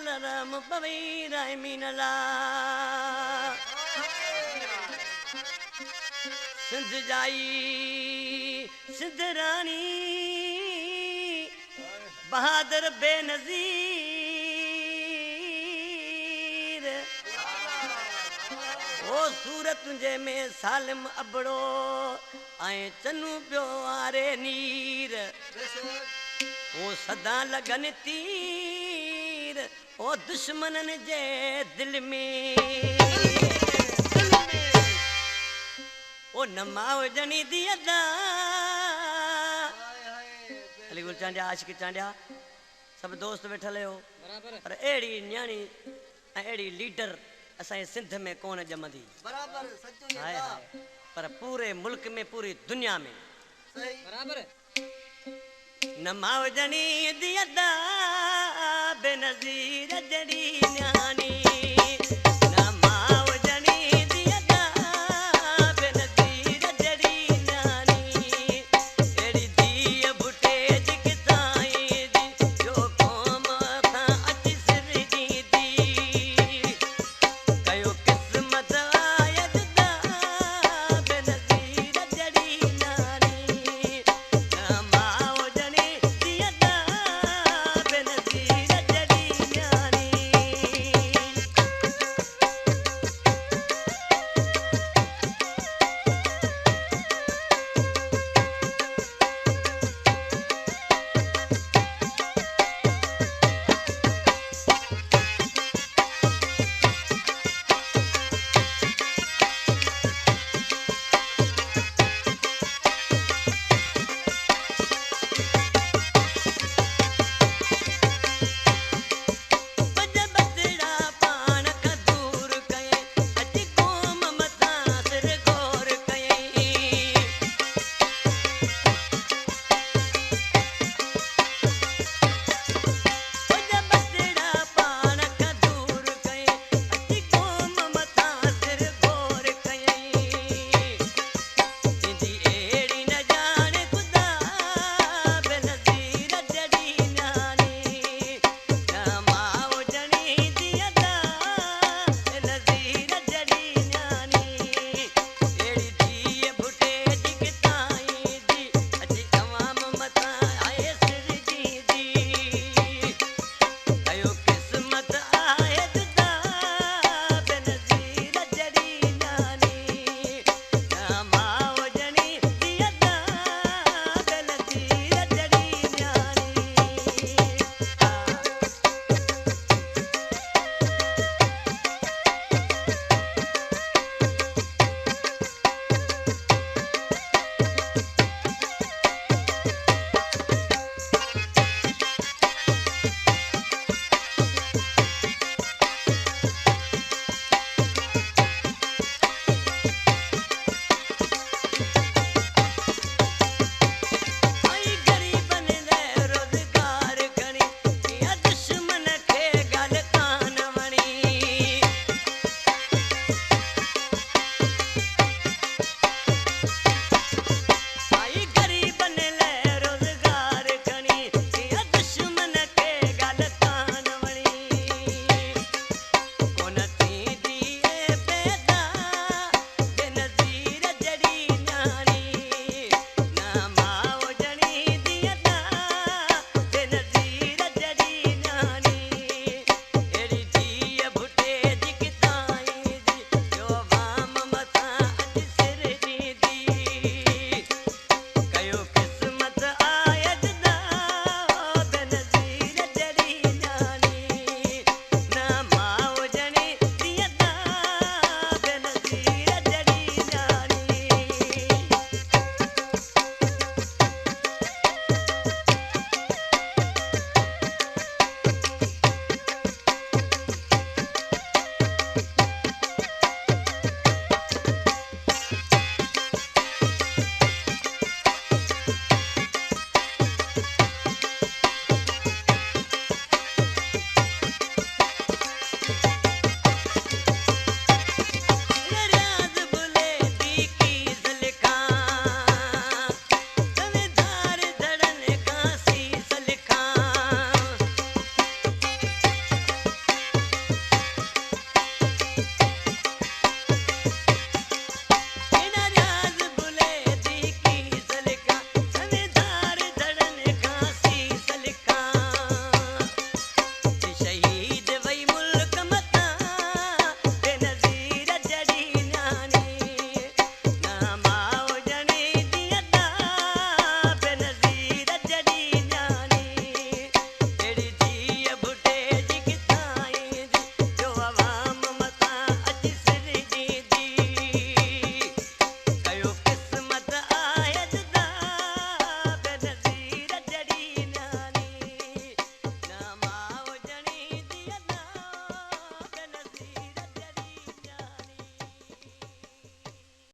लरम पवई राय मीनला सिंध जाई सिंध रानी बहादुर बेनज़ीर ओ सूरत तुंहिंजे में सालिम अबड़ो ऐं चनू पियो आरे नीर ओ सदा लगन तीर ओ दुश्मनन जे दिल में ओ नमाव जनी दी अदा अली गुल चांडिया आशिक चांडिया सब दोस्त बैठल हो बराबर पर एड़ी न्याणी एड़ी लीडर असां सिंध में कोन जमदी बराबर सच्चो हाय हाय पर पूरे मुल्क में पूरी दुनिया में सही बराबर नमाव जनी दी अदा बेनज़ीर जड़ी